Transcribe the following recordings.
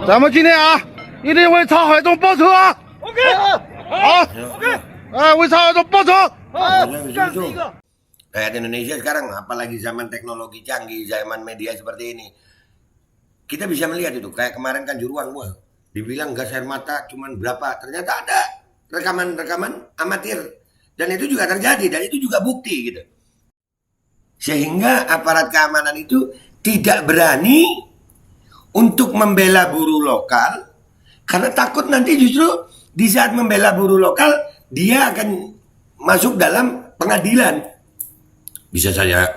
咱们今天啊，一定为沧海中报仇啊！OK， 好 ，OK， 为沧海中报仇。干死一个。 Kayak Indonesia sekarang, apalagi zaman teknologi canggih, zaman media seperti ini, kita bisa melihat itu. Kayak kemarin kan Juruan, wah, dibilang gas air mata cuman berapa, ternyata ada rekaman-rekaman amatir, dan itu juga terjadi, dan itu juga bukti gitu. Sehingga aparat keamanan itu tidak berani untuk membela buruh lokal, karena takut nanti justru di saat membela buruh lokal dia akan masuk dalam pengadilan. Bisa saja,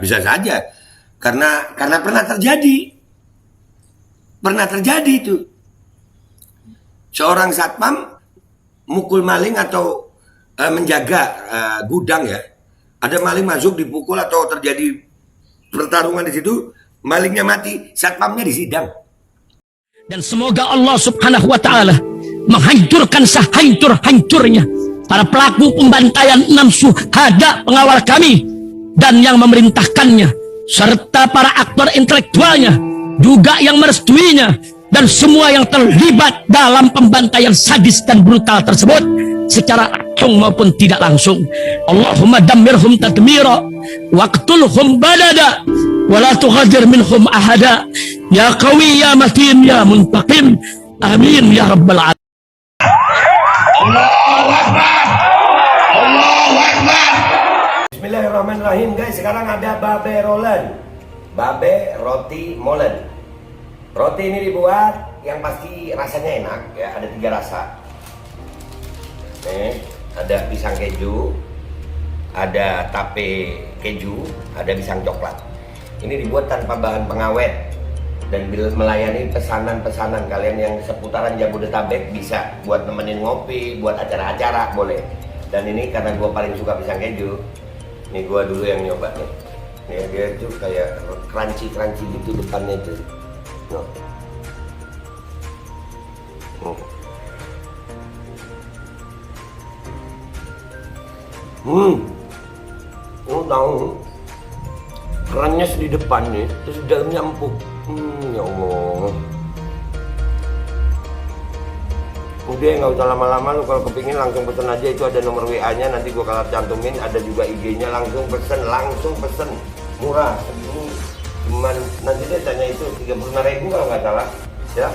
karena pernah terjadi itu. Seorang satpam mukul maling atau menjaga gudang ya. Ada maling masuk dipukul atau terjadi pertarungan di situ, malingnya mati, satpamnya disidang. Dan semoga Allah Subhanahu wa taala menghancurkan sehancur-hancurnya para pelaku pembantaian 6 syuhada pengawal kami dan yang memerintahkannya, serta para aktor intelektualnya juga yang merestuinya, dan semua yang terlibat dalam pembantaian sadis dan brutal tersebut secara langsung maupun tidak langsung. Allahumma dammirhum tadmira waqtulhum badada wa la tughadir minhum ahada ya qawi ya matin ya muntaqim amin ya rabbal alamin. Allahu Akbar. Allahu Akbar. Bismillahirrahmanirrahim guys, sekarang ada babe rolen, babe roti molen. Roti ini dibuat yang pasti rasanya enak ya, ada 3 rasa. Nih, ada pisang keju, ada tape keju, ada pisang coklat. Ini dibuat tanpa bahan pengawet dan melayani pesanan-pesanan kalian yang seputaran Jabodetabek, bisa buat nemenin ngopi, buat acara-acara boleh. Dan ini karena gue paling suka pisang keju. Ini gua dulu yang nyoba nih. Nih dia tuh kayak crunchy gitu depannya tuh. Tahu kerannya di depan nih, terus dalamnya empuk. Ya Allah. Udah nggak usah lama-lama, lu kalau kepingin langsung pesen aja, itu ada nomor WA-nya, nanti gua kalau cantumin, ada juga IG-nya, langsung pesen, murah. Ini cuman nanti dia tanya itu 35.000 kalau nggak salah, ya.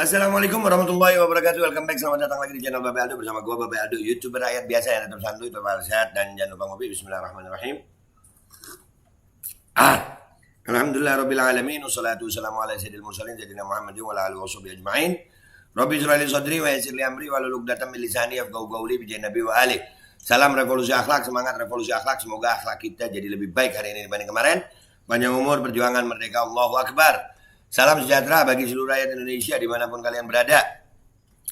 Assalamualaikum warahmatullahi wabarakatuh. Welcome back, selamat datang lagi di channel Babe Aldo bersama gua Babe Aldo, YouTuber rakyat biasa yang tetap santuy, tetap sehat, dan jangan lupa ngopi. Bismillahirrahmanirrahim. Alhamdulillah rabbil alamin, wassalatu wassalamu ala sayyidil mursalin sayyidina Muhammadin wa ala alihi washabihi ajmain. Rabbi shrah li sadri wa yassir li amri wahlul 'uqdatam min lisani yafqahu qawli bi nabi wa ali. Salam revolusi akhlak, semangat revolusi akhlak. Semoga akhlak kita jadi lebih baik hari ini dibanding kemarin. Panjang umur, perjuangan merdeka, Allahu Akbar. Salam sejahtera bagi seluruh rakyat Indonesia dimanapun kalian berada.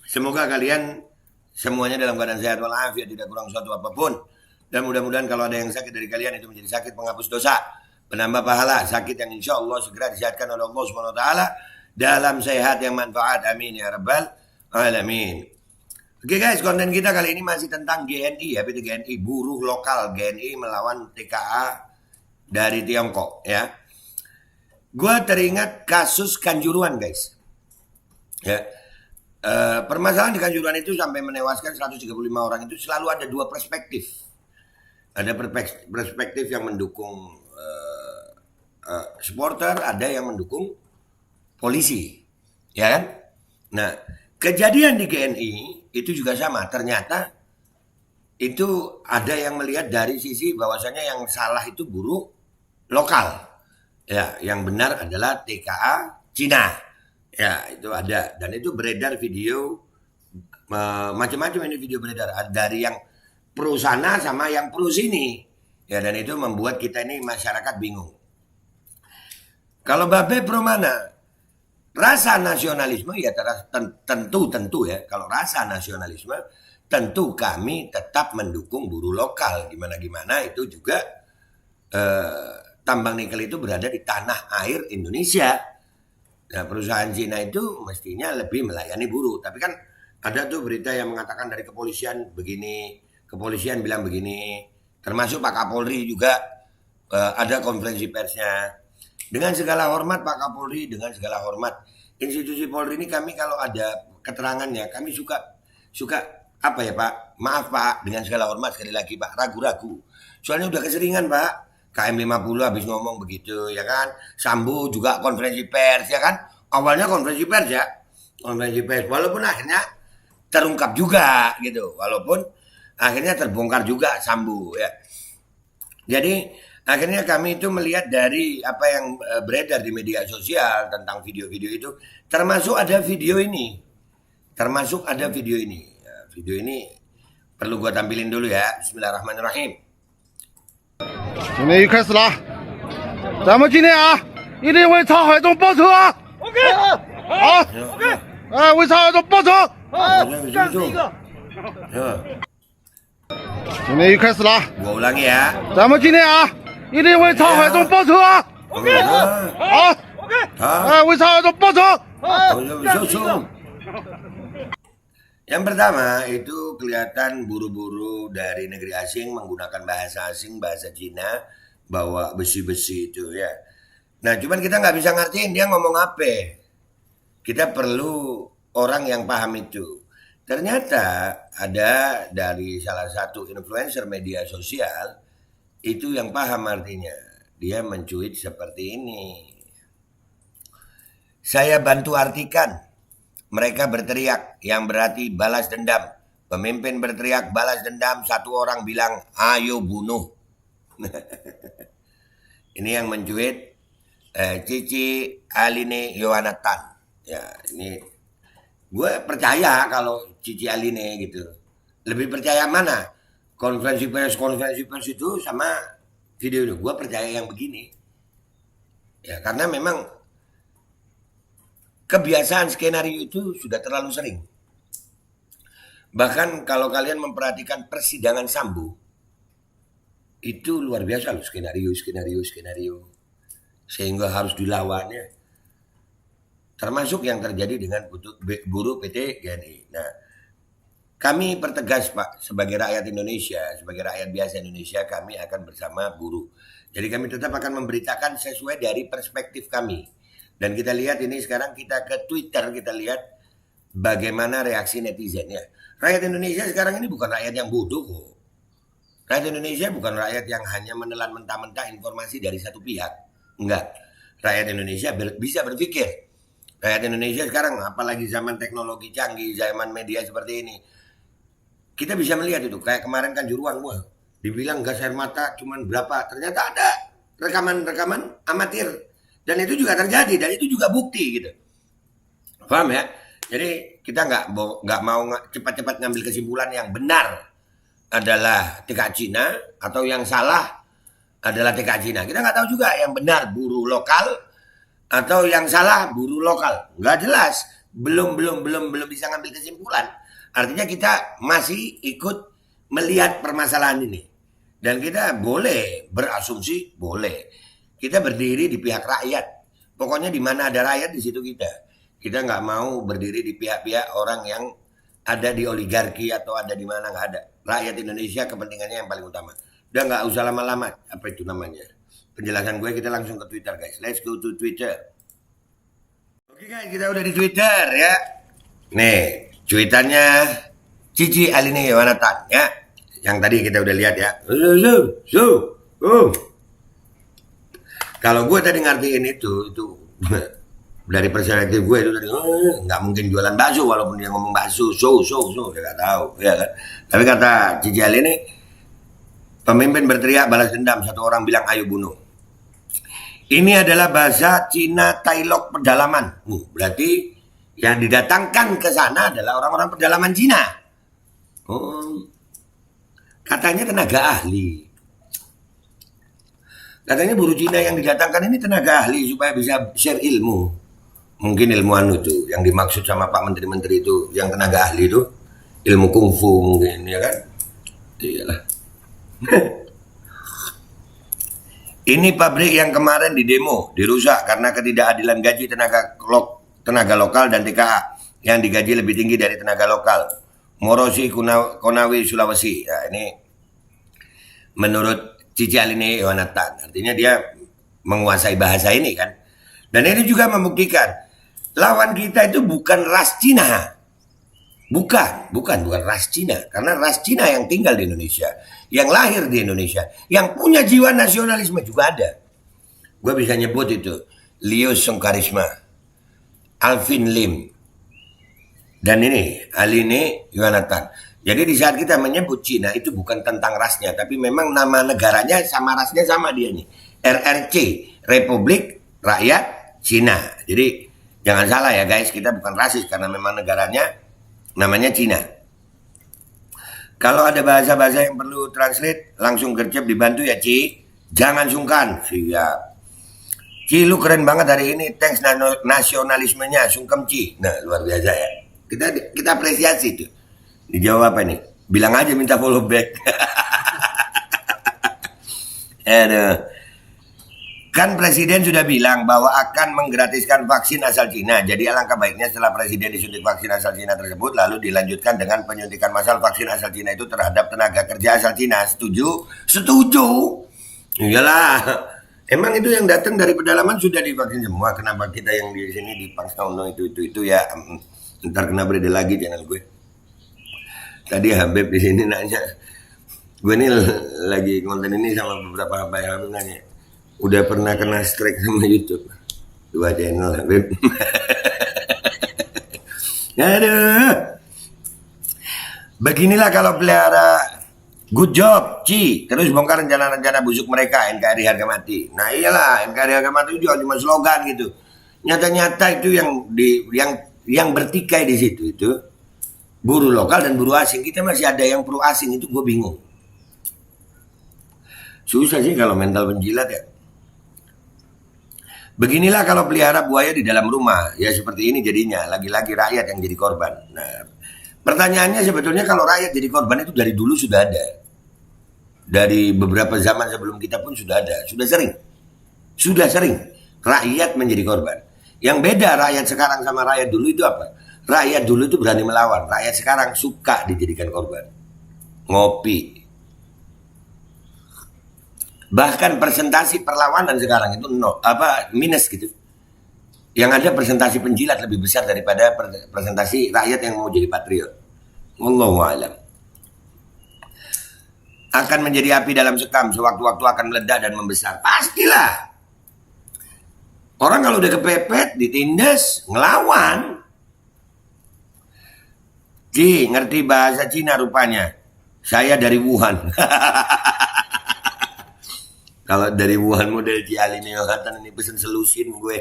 Semoga kalian semuanya dalam keadaan sehat walafiat, tidak kurang suatu apapun. Dan mudah-mudahan kalau ada yang sakit dari kalian itu menjadi sakit penghapus dosa, penambah pahala, sakit yang insya Allah segera disehatkan oleh Allah SWT dalam sehat yang manfaat. Amin ya rabbal alamin. Oke guys, konten kita kali ini masih tentang GNI ya, PT GNI, buruh lokal GNI melawan TKA dari Tiongkok ya. Gue teringat kasus Kanjuruhan guys. Ya. Permasalahan di Kanjuruhan itu sampai menewaskan 135 orang itu selalu ada 2 perspektif. Ada perspektif yang mendukung supporter, ada yang mendukung polisi. Ya kan? Nah, kejadian di GNI itu juga sama. Ternyata itu ada yang melihat dari sisi bahwasanya yang salah itu buruh lokal. Ya, yang benar adalah TKA Cina. Ya, itu ada. Dan itu beredar video, macam-macam ini video beredar. Dari yang pro sana sama yang pro sini. Ya, dan itu membuat kita ini masyarakat bingung. Kalau Babe pro mana? Rasa nasionalisme ya tentu ya. Kalau rasa nasionalisme tentu kami tetap mendukung buruh lokal. Gimana itu juga tambang nikel itu berada di tanah air Indonesia. Nah, perusahaan Cina itu mestinya lebih melayani buruh. Tapi kan ada tuh berita yang mengatakan dari kepolisian begini, kepolisian bilang begini, termasuk Pak Kapolri juga ada konferensi persnya. Dengan segala hormat Pak Kapolri, dengan segala hormat institusi Polri ini, kami kalau ada keterangannya kami suka apa ya Pak, maaf Pak, dengan segala hormat sekali lagi Pak, ragu-ragu. Soalnya udah keseringan Pak. KM 50 habis ngomong begitu ya kan. Sambo juga konferensi pers ya kan. Awalnya konferensi pers ya. Konferensi pers walaupun akhirnya terungkap juga gitu. Walaupun akhirnya terbongkar juga Sambo ya. Jadi akhirnya kami itu melihat dari apa yang beredar di media sosial tentang video-video itu, termasuk ada video ini. Termasuk ada video ini. Ya, video ini perlu gua tampilin dulu ya. Bismillahirrahmanirrahim. 今天又开始了，咱们今天啊，一定为曹海东报仇啊！OK， 好，OK， 哎，为曹海东报仇！干死一个！今天又开始了， Gua ulangi ya. 咱们今天啊，一定为曹海东报仇啊！OK， 好，OK， 哎，为曹海东报仇！ Yang pertama itu kelihatan buru-buru dari negeri asing menggunakan bahasa asing, bahasa Cina, bawa besi-besi itu ya. Nah cuman kita nggak bisa ngertiin dia ngomong apa. Kita perlu orang yang paham itu. Ternyata ada dari salah satu influencer media sosial itu yang paham artinya. Dia mencuit seperti ini. Saya bantu artikan. Mereka berteriak yang berarti balas dendam. Pemimpin berteriak balas dendam. Satu orang bilang ayo bunuh. Ini yang mencuit Cici Aline Yohanatan. Ya ini gue percaya kalau Cici Aline gitu. Lebih percaya mana? Konferensi pers itu sama video itu. Gue percaya yang begini. Ya karena memang kebiasaan skenario itu sudah terlalu sering. Bahkan kalau kalian memperhatikan persidangan Sambo, itu luar biasa loh skenario. Sehingga harus dilawannya. Termasuk yang terjadi dengan buruh PT GNI. Nah, kami pertegas Pak, sebagai rakyat Indonesia, sebagai rakyat biasa Indonesia, kami akan bersama buruh. Jadi kami tetap akan memberitakan sesuai dari perspektif kami. Dan kita lihat ini sekarang kita ke Twitter, kita lihat bagaimana reaksi netizennya. Rakyat Indonesia sekarang ini bukan rakyat yang bodoh kok. Rakyat Indonesia bukan rakyat yang hanya menelan mentah-mentah informasi dari satu pihak. Enggak. Rakyat Indonesia bisa berpikir. Rakyat Indonesia sekarang, apalagi zaman teknologi canggih, zaman media seperti ini. Kita bisa melihat itu. Kayak kemarin kan Juruan, wah, dibilang gas air mata cuman berapa. Ternyata ada rekaman amatir. Dan itu juga terjadi, dan itu juga bukti gitu. Paham ya? Jadi kita nggak mau cepat-cepat ngambil kesimpulan yang benar adalah TK Cina atau yang salah adalah TK Cina. Kita nggak tahu juga yang benar buruh lokal atau yang salah buruh lokal. Nggak jelas, belum bisa ngambil kesimpulan. Artinya kita masih ikut melihat permasalahan ini. Dan kita boleh berasumsi, boleh. Kita berdiri di pihak rakyat. Pokoknya di mana ada rakyat di situ kita. Kita nggak mau berdiri di pihak-pihak orang yang ada di oligarki atau ada di mana, nggak ada. Rakyat Indonesia kepentingannya yang paling utama. Udah nggak usah lama-lama. Apa itu namanya? Penjelasan gue kita langsung ke Twitter guys. Let's go to Twitter. Oke guys, kita udah di Twitter ya. Nih, cuitannya Cici Aline Yohanatan ya. Yang tadi kita udah lihat ya. Kalau gue tadi ngertiin itu dari perspektif gue itu tadi nggak mungkin jualan bakso walaupun dia ngomong bakso, dia nggak tahu, ya kan. Tapi kata Cici Aline ini, pemimpin berteriak balas dendam, satu orang bilang ayo bunuh. Ini adalah bahasa Cina Tailok pedalaman. Berarti yang didatangkan ke sana adalah orang-orang pedalaman Cina. Katanya tenaga ahli. Katanya buruh Cina yang didatangkan ini tenaga ahli supaya bisa share ilmu. Mungkin ilmu anu tuh yang dimaksud sama Pak Menteri-Menteri itu, yang tenaga ahli itu ilmu kungfu mungkin, ya kan? Iyalah. Ini pabrik yang kemarin di demo dirusak karena ketidakadilan gaji tenaga lokal dan TKA yang digaji lebih tinggi dari tenaga lokal. Morosi Konawe Sulawesi. Ya, ini menurut Cici Aline Yohanatan. Artinya dia menguasai bahasa ini kan. Dan ini juga membuktikan lawan kita itu bukan ras Cina. Bukan ras Cina. Karena ras Cina yang tinggal di Indonesia, yang lahir di Indonesia, yang punya jiwa nasionalisme juga ada. Gue bisa nyebut itu Leo Sungkarisma, Alvin Lim, dan ini Aline Yohanatan. Jadi di saat kita menyebut Cina itu bukan tentang rasnya, tapi memang nama negaranya sama rasnya sama dia nih. RRC, Republik Rakyat Cina. Jadi jangan salah ya guys, kita bukan rasis karena memang negaranya namanya Cina. Kalau ada bahasa-bahasa yang perlu translate, langsung gercep dibantu ya Ci. Jangan sungkan. Siap. Ci, lu keren banget hari ini. Thanks nasionalismenya, sungkem Ci. Nah, luar biasa ya. Kita apresiasi itu. Dijawab apa nih? Bilang aja minta follow back. Aduh. Kan Presiden sudah bilang bahwa akan menggratiskan vaksin asal Cina. Jadi alangkah baiknya setelah Presiden disuntik vaksin asal Cina tersebut, lalu dilanjutkan dengan penyuntikan massal vaksin asal Cina itu terhadap tenaga kerja asal Cina. Setuju? Setuju. Iyalah. Emang itu yang datang dari pedalaman sudah divaksin semua. Kenapa kita yang di sini dipaksa itu ya? Ntar kena berita lagi channel gue. Tadi Habib di sini nanya, gue ini lagi konten ini sama beberapa yang nanya, udah pernah kena strike sama YouTube? 2 channel Habib. Aduh. Beginilah kalau pelihara. Good job, Ci. Terus bongkar rencana-rencana busuk mereka, NKRI harga mati. Nah iyalah, NKRI harga mati itu cuma slogan gitu. Nyata-nyata itu yang bertikai di situ itu buruh lokal dan buruh asing. Kita masih ada yang pro asing, itu gue bingung. Susah sih kalau mental penjilat ya. Beginilah kalau pelihara buaya di dalam rumah. Ya seperti ini jadinya, lagi-lagi rakyat yang jadi korban. Nah, pertanyaannya sebetulnya kalau rakyat jadi korban itu dari dulu sudah ada. Dari beberapa zaman sebelum kita pun sudah ada. Sudah sering rakyat menjadi korban. Yang beda rakyat sekarang sama rakyat dulu itu apa? Rakyat dulu itu berani melawan. Rakyat sekarang suka dijadikan korban. Ngopi. Bahkan presentasi perlawanan sekarang itu minus gitu. Yang ada presentasi penjilat lebih besar daripada presentasi rakyat yang mau jadi patriot. Wallahu a'lam. Akan menjadi api dalam sekam, sewaktu-waktu akan meledak dan membesar. Pastilah. Orang kalau udah kepepet, ditindas, ngelawan. Ci, ngerti bahasa Cina rupanya. Saya dari Wuhan. Kalau dari Wuhan model Ci Aline Yohanatan ini pesen selusin gue.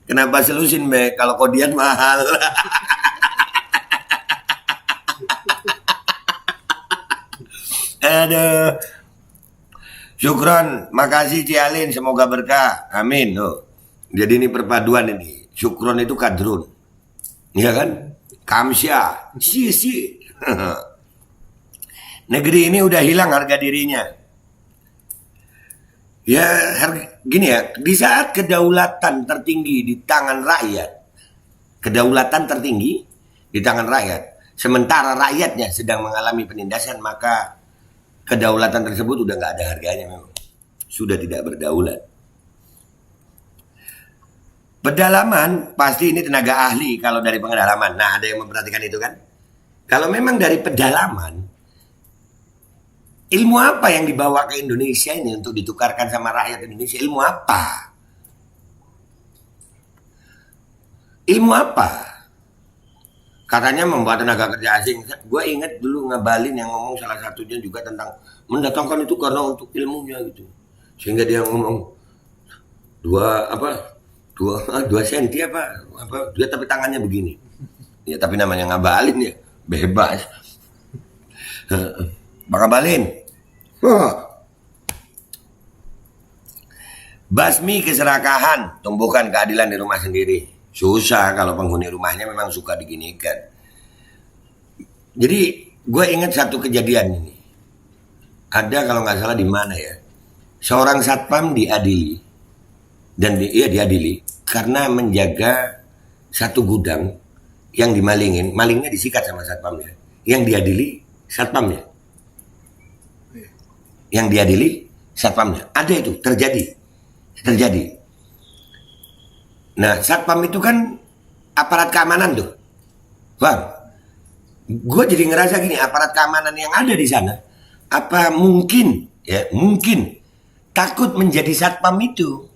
Kenapa selusin be? Kalau kodian mahal. Aduh. Syukron, makasih Ci Alin, semoga berkah. Amin. Tuh. Jadi ini perpaduan ini. Syukron itu kadrun. Iya kan? Kamsya. Si. Negeri ini udah hilang harga dirinya. Ya gini ya, di saat kedaulatan tertinggi di tangan rakyat, kedaulatan tertinggi di tangan rakyat, sementara rakyatnya sedang mengalami penindasan, maka kedaulatan tersebut udah nggak ada harganya memang, sudah tidak berdaulat. Pedalaman pasti ini tenaga ahli kalau dari pengedalaman. Nah ada yang memperhatikan itu kan? Kalau memang dari pedalaman, ilmu apa yang dibawa ke Indonesia ini untuk ditukarkan sama rakyat Indonesia? Ilmu apa? Ilmu apa? Katanya membuat tenaga kerja asing. Gue ingat dulu Ngabalin yang ngomong salah satunya juga tentang mendatangkan itu karena untuk ilmunya gitu. Sehingga dia ngomong 2 senti apa dia tapi tangannya begini. Ya tapi namanya Ngabalin ya, bebas. Bang Ngabalin. Basmi keserakahan, tumbuhkan keadilan di rumah sendiri. Susah kalau penghuni rumahnya memang suka diginikan. Jadi gue ingat satu kejadian ini. Ada kalau nggak salah di mana ya, seorang satpam diadili dan diadili karena menjaga satu gudang yang dimalingin, malingnya disikat sama satpamnya. Yang diadili satpamnya. Yang diadili satpamnya. Ada itu terjadi. Nah, satpam itu kan aparat keamanan tuh, bang. Gue jadi ngerasa gini, aparat keamanan yang ada di sana, apa mungkin takut menjadi satpam itu,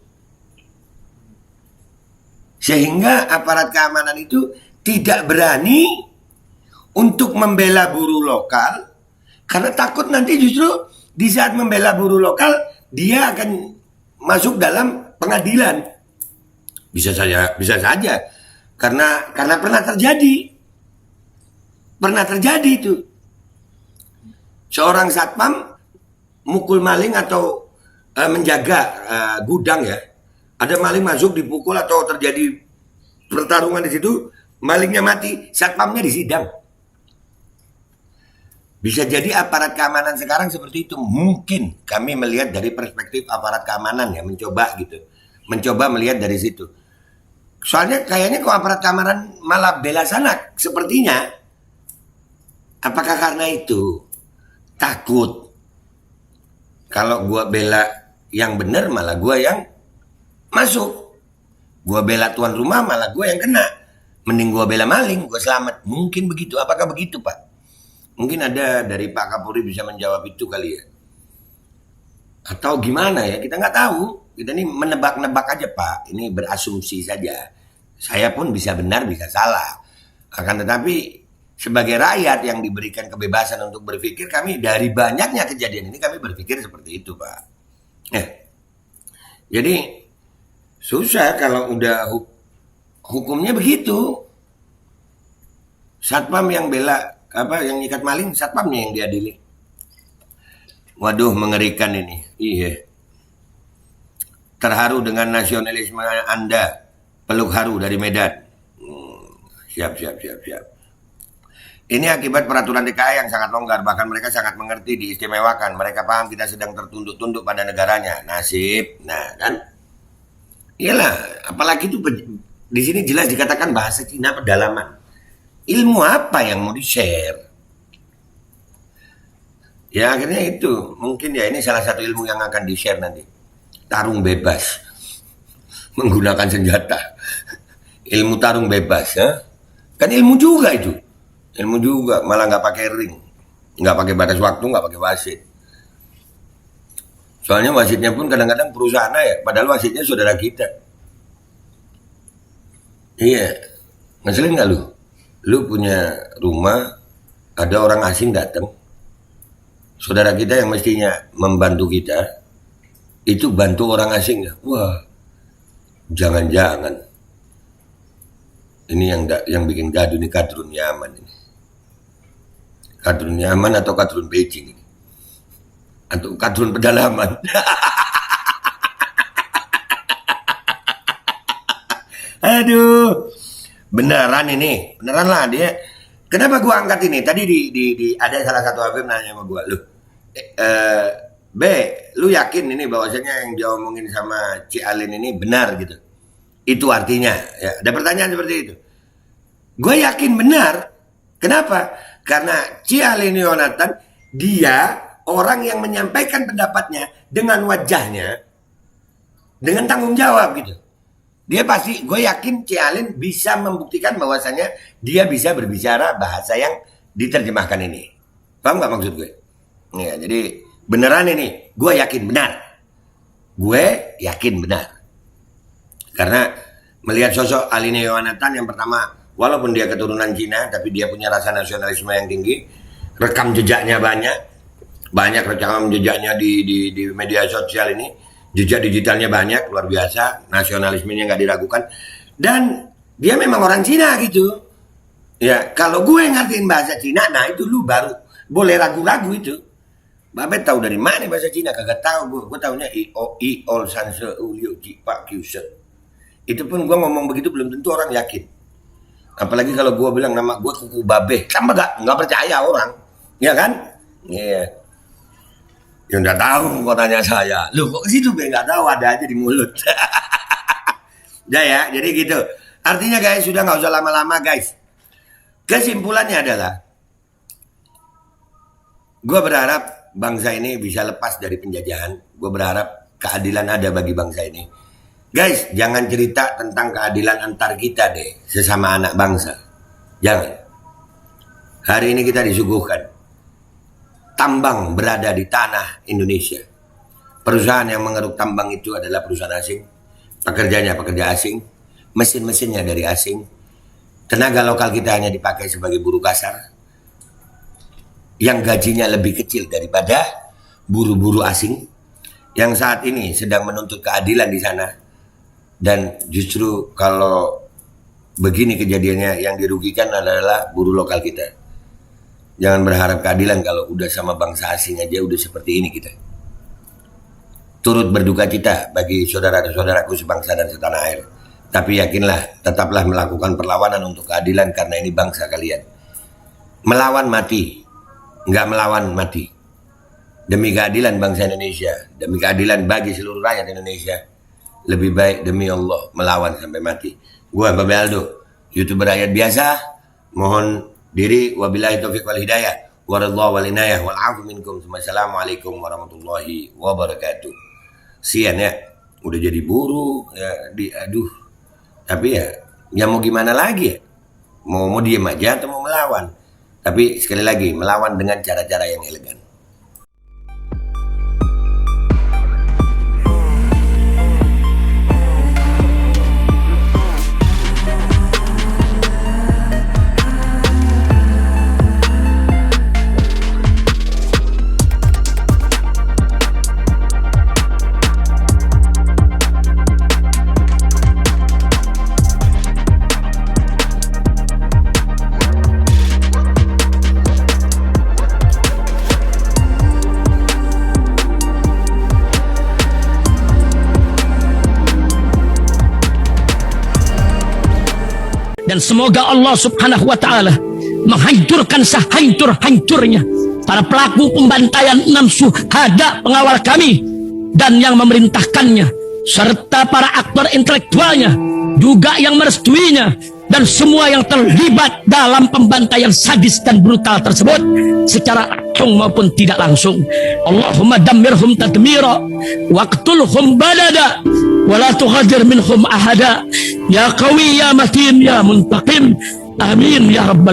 sehingga aparat keamanan itu tidak berani untuk membela buruh lokal karena takut nanti justru di saat membela buruh lokal dia akan masuk dalam pengadilan. Bisa saja karena pernah terjadi itu. Seorang satpam mukul maling atau menjaga gudang ya. Ada maling masuk dipukul atau terjadi pertarungan di situ, malingnya mati, satpamnya disidang. Bisa jadi aparat keamanan sekarang seperti itu. Mungkin kami melihat dari perspektif aparat keamanan ya, mencoba melihat dari situ. Soalnya kayaknya kok aparat keamanan malah bela sana sepertinya. Apakah karena itu takut kalau gua bela yang benar malah gua yang masuk, gua bela tuan rumah malah gua yang kena, mending gua bela maling gua selamat? Mungkin begitu. Apakah begitu, Pak? Mungkin ada dari Pak Kapolri bisa menjawab itu kali ya, atau gimana ya, kita nggak tahu. Kita ini menebak-nebak aja, Pak. Ini berasumsi saja. Saya pun bisa benar bisa salah, akan tetapi sebagai rakyat yang diberikan kebebasan untuk berpikir, kami dari banyaknya kejadian ini kami berpikir seperti itu, Pak. Jadi susah kalau udah hukumnya begitu. Satpam yang bela yang nyikat maling, satpamnya yang diadili. Waduh, mengerikan ini. Iya. Terharu dengan nasionalisme Anda, peluk haru dari Medan. Siap. Ini akibat peraturan DKI yang sangat longgar, bahkan mereka sangat mengerti, diistimewakan. Mereka paham kita sedang tertunduk-tunduk pada negaranya. Nasib, nah kan? Iyalah, apalagi itu di sini jelas dikatakan bahasa Cina pedalaman. Ilmu apa yang mau di-share? Ya akhirnya itu, mungkin ya ini salah satu ilmu yang akan di-share nanti. Tarung bebas, menggunakan senjata. Ilmu tarung bebas, ya? Kan ilmu juga itu. Ilmu juga, malah nggak pakai ring, nggak pakai batas waktu, nggak pakai wasit. Soalnya wasitnya pun kadang-kadang perusahaan ya, padahal wasitnya saudara kita. Iya, ngeselin nggak lu? Lu punya rumah, ada orang asing datang, saudara kita yang mestinya membantu kita, itu bantu orang asing ya. Wah, jangan-jangan ini yang bikin gaduh nih kadrun Yaman ini. Kadrun Yaman atau kadrun Beijing ini, atau kadrun pedalaman. Aduh, beneran lah dia. Kenapa gua angkat ini? Tadi di ada salah satu habib nanya sama gua, lu yakin ini bahwasanya yang dia omongin sama Ci Alin ini benar gitu? Itu artinya, ya. Ada pertanyaan seperti itu. Gue yakin benar. Kenapa? Karena Ci Alin Yonatan, dia orang yang menyampaikan pendapatnya dengan wajahnya, dengan tanggung jawab gitu. Dia pasti, gue yakin Ci Alin bisa membuktikan bahwasanya dia bisa berbicara bahasa yang diterjemahkan ini. Paham gak maksud gue? Ya, jadi beneran ini, gue yakin benar. Gue yakin benar. Karena melihat sosok Alin Yonatan yang pertama, walaupun dia keturunan Cina, tapi dia punya rasa nasionalisme yang tinggi. Rekam jejaknya banyak rekam jejaknya di media sosial ini. Jejak digitalnya banyak, luar biasa. Nasionalismenya nggak diragukan. Dan dia memang orang Cina gitu. Ya, kalau gue ngertiin bahasa Cina, nah itu lu baru boleh ragu-ragu itu. Babet tahu dari mana bahasa Cina? Kagak tahu gue tahunya I ol san se u liu ji pak kiu se. Itu pun gue ngomong begitu belum tentu orang yakin. Apalagi kalau gue bilang nama gue Kuku Babe, kan nggak percaya orang. Ya kan? Iya. Ya nggak tahu kok tanya saya. Loh kok ke situ nggak tahu, ada aja di mulut. Udah ya, jadi gitu. Artinya guys, sudah nggak usah lama-lama guys. Kesimpulannya adalah, gue berharap bangsa ini bisa lepas dari penjajahan. Gue berharap keadilan ada bagi bangsa ini. Guys, jangan cerita tentang keadilan antar kita deh, sesama anak bangsa. Jangan. Hari ini kita disuguhkan tambang berada di tanah Indonesia. Perusahaan yang mengeruk tambang itu adalah perusahaan asing. Pekerjanya pekerja asing. Mesin-mesinnya dari asing. Tenaga lokal kita hanya dipakai sebagai buruh kasar. Yang gajinya lebih kecil daripada buruh-buruh asing. Yang saat ini sedang menuntut keadilan di sana. Dan justru kalau begini kejadiannya, yang dirugikan adalah buruh lokal kita. Jangan berharap keadilan kalau udah sama bangsa asing aja udah seperti ini kita. Turut berduka cita bagi saudara-saudaraku sebangsa dan setanah air. Tapi yakinlah, tetaplah melakukan perlawanan untuk keadilan karena ini bangsa kalian. Melawan mati, nggak melawan mati. Demi keadilan bangsa Indonesia, demi keadilan bagi seluruh rakyat Indonesia, lebih baik demi Allah melawan sampai mati. Gua Babe Aldo, YouTuber rakyat biasa, mohon diri, wabillahi taufiq wal hidayah, waradallahu wal inayah, wal afu minkum. Assalamualaikum warahmatullahi wabarakatuh. Sian ya, udah jadi buruh, ya, aduh. Tapi ya mau gimana lagi ya? Mau diem aja atau mau melawan? Tapi sekali lagi, melawan dengan cara-cara yang elegan. Dan semoga Allah subhanahu wa ta'ala menghancurkan sehancur-hancurnya para pelaku pembantaian 6 syuhada pengawal kami dan yang memerintahkannya, serta para aktor intelektualnya juga yang merestuinya, dan semua yang terlibat dalam pembantaian sadis dan brutal tersebut secara langsung maupun tidak langsung. Allahumma dammirhum tadmira waqtulhum badada wala tughadir minhum ahada ya qawi ya matin ya muntaqim. Amin ya rabbal